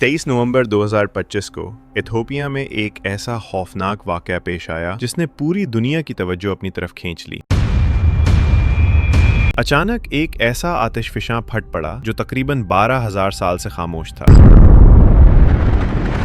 23 नवंबर 2025 को इथोपिया में एक ऐसा खौफनाक वाक़या पेश आया जिसने पूरी दुनिया की तवज्जो अपनी तरफ खींच ली। अचानक एक ऐसा आतिशफिशां फट पड़ा जो तकरीबन 12,000 साल से खामोश था।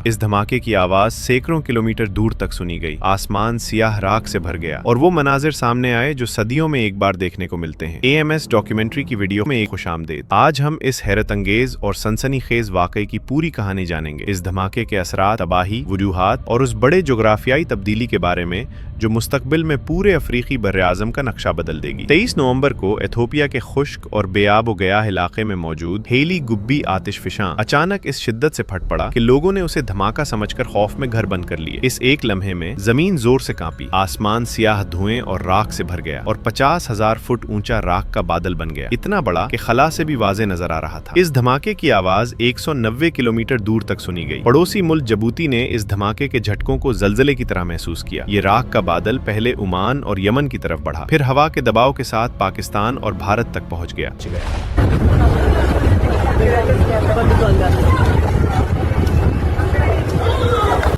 इस धमाके की आवाज सैकड़ों किलोमीटर दूर तक सुनी गई। आसमान सियाह राख से भर गया और वो मनाजिर सामने आए जो सदियों में एक बार देखने को मिलते हैं। AMS डॉक्यूमेंट्री की वीडियो में एक खुशामदीद। आज हम इस हैरत अंगेज और सनसनीखेज वाकये की पूरी कहानी जानेंगे। इस धमाके के असरात, तबाही, वजूहात और उस बड़े जोग्राफियाई तब्दीली के बारे में जो मुस्तकबिल में पूरे अफ्रीकी बर्रे-आज़म का नक्शा बदल देगी। 23 नवंबर को इथोपिया के खुश्क और बेआब गया इलाके में मौजूद हेली गुब्बी आतिशफिशां अचानक इस शिद्दत से फट पड़ा कि लोगों ने उसे धमाका समझकर खौफ में घर बंद कर लिए। इस एक लम्हे में जमीन जोर से कांपी, आसमान सियाह धुएं और राख से भर गया और 50,000 फुट ऊंचा राख का बादल बन गया, इतना बड़ा कि खला से भी वाज़े नजर आ रहा था। इस धमाके की आवाज 190 किलोमीटर दूर तक सुनी गई। पड़ोसी मुल्क जिबूती ने इस धमाके के झटकों को जलजले की तरह महसूस किया। ये राख का बादल पहले ओमान और यमन की तरफ बढ़ा, फिर हवा के दबाव के साथ पाकिस्तान और भारत तक पहुंच गया।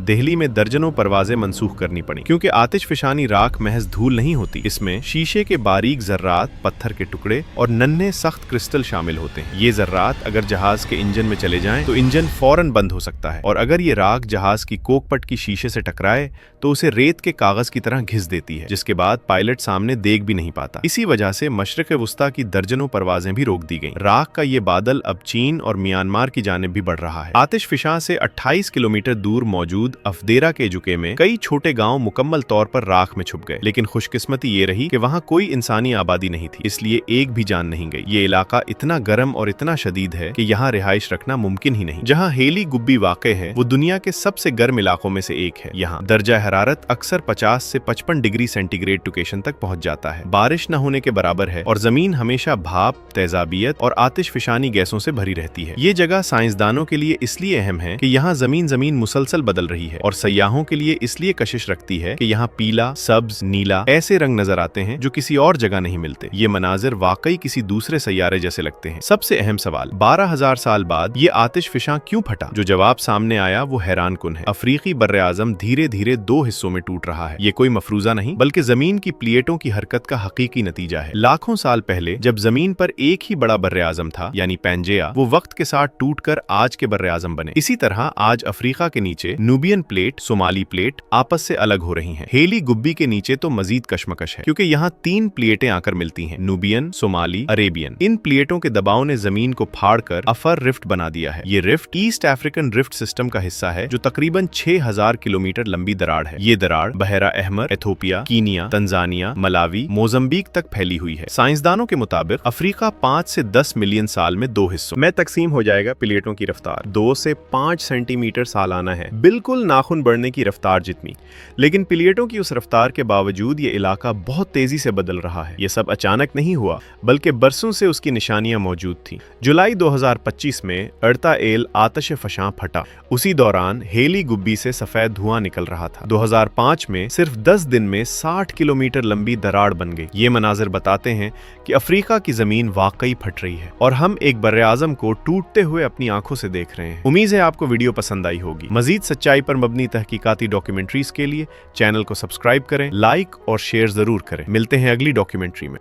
दिल्ली में दर्जनों परवाजें मंसूख करनी पड़ी क्योंकि आतिशफिशानी राख महज धूल नहीं होती, इसमें शीशे के बारीक जर्रात, पत्थर के टुकड़े और नन्हे सख्त क्रिस्टल शामिल होते हैं। ये जर्रात अगर जहाज के इंजन में चले जाएं तो इंजन फौरन बंद हो सकता है, और अगर ये राख जहाज की कोकपट की शीशे से टकराए तो उसे रेत के कागज की तरह घिस देती है, जिसके बाद पायलट सामने देख भी नहीं पाता। इसी वजह से मशरिक वुस्ता की दर्जनों परवाजें भी रोक दी गईं। राख का ये बादल अब चीन और म्यांमार की जानिब भी बढ़ रहा है। आतिशफिशां से 28 किलोमीटर दूर मौजूद अफदेरा के जुके में कई छोटे गांव मुकम्मल तौर पर राख में छुप गए, लेकिन खुशकिस्मती ये रही कि वहां कोई इंसानी आबादी नहीं थी, इसलिए एक भी जान नहीं गई। ये इलाका इतना गर्म और इतना शदीद है कि यहाँ रिहाइश रखना मुमकिन ही नहीं। जहाँ हेली गुब्बी वाक़े है वो दुनिया के सबसे गर्म इलाकों में से एक है। यहाँ दर्जा हरारत अक्सर 50 से 55 डिग्री सेंटीग्रेड टुकेशन तक पहुंच जाता है, बारिश न होने के बराबर है और जमीन हमेशा भाप, तेजाबियत और आतिशफिशानी गैसों से भरी रहती है। ये जगह साइंसदानों के लिए इसलिए अहम है कि यहाँ जमीन मुसलसल बदल रही है, और सयाहों के लिए इसलिए कशिश रखती है कि यहाँ पीला, सब्ज, नीला ऐसे रंग नजर आते हैं जो किसी और जगह नहीं मिलते। ये मनाजिर वाकई किसी दूसरे सैयारे जैसे लगते हैं। सबसे अहम सवाल, 12,000 साल बाद ये आतिशफिशां क्यों फटा? जो जवाब सामने आया वो हैरान कुन है। अफ्रीकी बर्रे-आज़म धीरे धीरे दो हिस्सों में टूट रहा है। ये कोई मफरूजा नहीं बल्कि जमीन की प्लेटों की हरकत का हकीकी नतीजा है। लाखों साल पहले जब जमीन पर एक ही बड़ा बर्रे-आज़म था यानी पैंजेया, वो वक्त के साथ टूटकर आज के बर्रे-आज़म बने। इसी तरह आज अफ्रीका के नीचे नूबियन प्लेट, सोमाली प्लेट आपस से अलग हो रही हैं। हेली गुब्बी के नीचे तो मजीद कशमकश है क्योंकि यहाँ 3 प्लेटें आकर मिलती हैं, नूबियन, सोमाली, अरेबियन। इन प्लेटों के दबाव ने जमीन को फाड़कर अफर रिफ्ट बना दिया है। ये rift east African rift system का हिस्सा है जो तकरीबन 6,000 किलोमीटर लंबी दरार है। ये दरार बहरा Ahmar, Ethiopia, Kenya, Tanzania, Malawi, Mozambique तक फैली हुई है। साइंसदानों के मुताबिक अफ्रीका 5 से 10 मिलियन साल में 2 हिस्सों में तकसीम हो जाएगा। प्लेटों की रफ्तार 2 से 5 सेंटीमीटर सालाना है, बिल्कुल नाखून बढ़ने की रफ्तार जितनी। लेकिन प्लेटों की उस रफ्तार के बावजूद ये इलाका बहुत तेजी से बदल रहा है। ये सब अचानक नहीं हुआ बल्कि बरसों से उसकी निशानियां मौजूद थीं। जुलाई 2025 में अर्ता एल आतिशफिशां फटा। उसी दौरान हेली गुब्बी से सफेद धुआं निकल रहा था। 2005 में सिर्फ 10 दिन में 60 किलोमीटर लंबी दरार बन गई। ये मनाजिर बताते हैं कि अफ्रीका की जमीन वाकई फट रही है और हम एक बर्रे-आज़म को टूटते हुए अपनी आंखों से देख रहे हैं। उम्मीद है आपको वीडियो पसंद आई होगी। मजीद सच्चाई पर मबनी तहकीकाती डॉक्यूमेंट्रीज के लिए चैनल को सब्सक्राइब करें, लाइक और शेयर जरूर करें। मिलते हैं अगली डॉक्यूमेंट्री में।